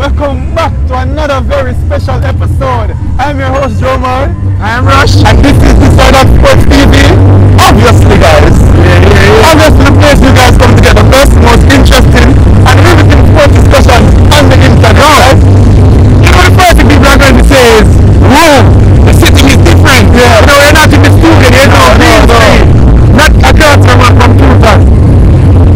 welcome back to another very special episode. I'm your host Joe Man. I'm Rush. And this is the Side of Sports TV. Obviously guys. Obviously the place you guys come to get the best, most interesting and riveting sports discussion on the internet. Right? You know the first thing people are going to say is, whoa, the setting is different. Yeah. You know, we're not in the studio, there's no green screen. Not a girl from a computer.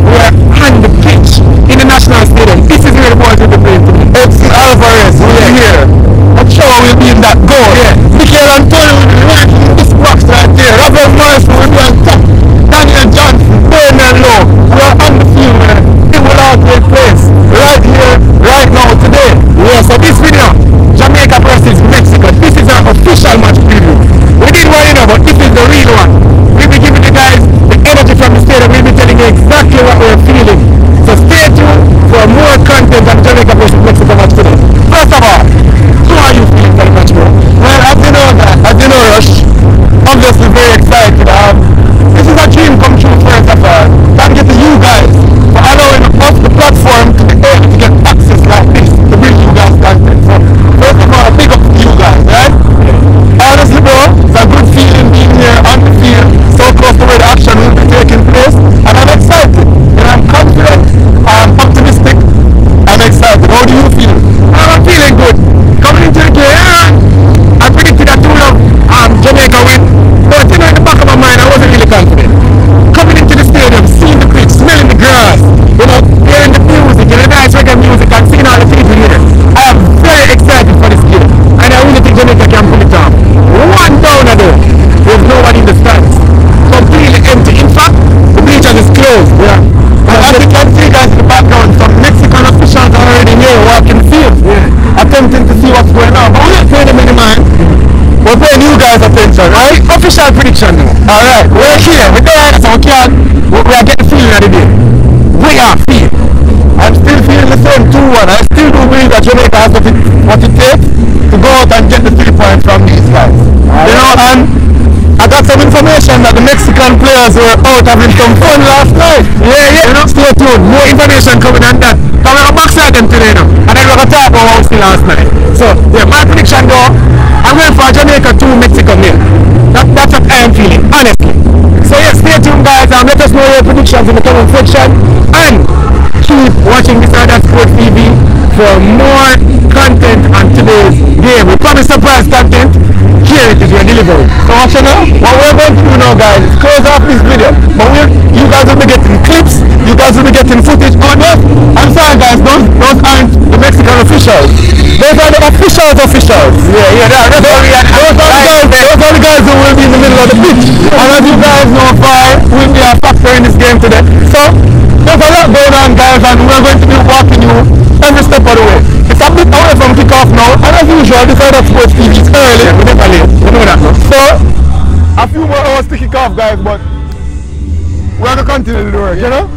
We're on the pitch in the National Stadium. This is where the boys will be playing today. FC Alvarez will be here. I'm sure we'll be in that goal. Yeah. Mikel Antonio will be right in this box right there. Robert Morrison will be on top. Daniel Johnson, Bernard Lowe. We're on the field, man. It will all take place right here, right now, today. Yeah, so this video, Jamaica versus Mexico. This is our official match preview. We did one, you know, but this is the real one. We'll be giving you guys the energy from the stadium. We'll be telling you exactly what we're feeling. So stay tuned for more content on Jamaica versus Mexico match today. First of all, how are you feeling for the match, bro? Well, as you know, Rush, obviously very excited. This is a dream come true first of all. Thank you to you guys for allowing us the platform to be able to get access like this to bring you guys content. So first of all, a big up to you guys, right? Honestly, bro, it's a good feeling being here on the field, so close to where the action will be taking place, and I'm excited. And I'm confident, I'm optimistic, I'm excited. How do you feel? I'm feeling good. Coming into the game, I predicted that 2-0 Jamaica win, but you know, in the back of my mind, I wasn't really confident. Coming into the stadium, seeing the pitch, smelling the grass, you know, hearing the music, the nice reggae music, and seeing all the people here, I am very excited for this game, and I really think Jamaica can pull it off. One down though, there's no one in the stands, completely empty. In fact, the bleachers is closed. Yeah. And as you can see, guys, in the background, some Mexican officials are already here walking the field, attempting to see what's going on. But we're not paying them any mind. We're paying you guys attention, right? Official prediction now. Alright, we're here. We're there, so we are getting feeling of the day. We are feeling. I'm still feeling the same 2-1. I still do believe that Jamaica has what it takes to go out and get the 3 points from these guys. You know, and I got some information that the Mexican players were out having some fun last night. Yeah. You know, stay tuned. More information coming on that. Coming on backside them today now. And then we're going to talk about what we see last night. So, yeah, my prediction though, I'm going for Jamaica 2, Mexico 0. That's what I am feeling, honestly. So yeah, stay tuned guys, and let us know your predictions in the comment section. And keep watching this Side of Sports TV for more content on today's game. We promise surprise content. Here it is, we're delivering. So what you know? What we're going to do now guys is close off this video. But you guys will be getting clips, you guys will be getting footage on us. I'm sorry guys, those aren't the Mexican officials. Those are the officials. Yeah, those are the guys who will be in the middle of the pitch. And as you guys know, VAR will be a factor in this game today. So there's a lot going on guys, and we're going to be walking you every step of the way. It's a bit away from kickoff now, and as usual, the Side of Sports TV is early. We're never late. You know that, no? So a few more hours to kick off guys, but we're going to continue to do work, you know?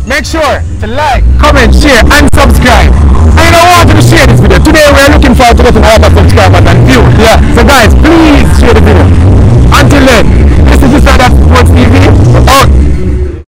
Make sure to like, comment, share, and subscribe. And you know what? To share this video. Today we're looking forward to getting a lot of subscribers and views. Yeah. So guys, please share the video.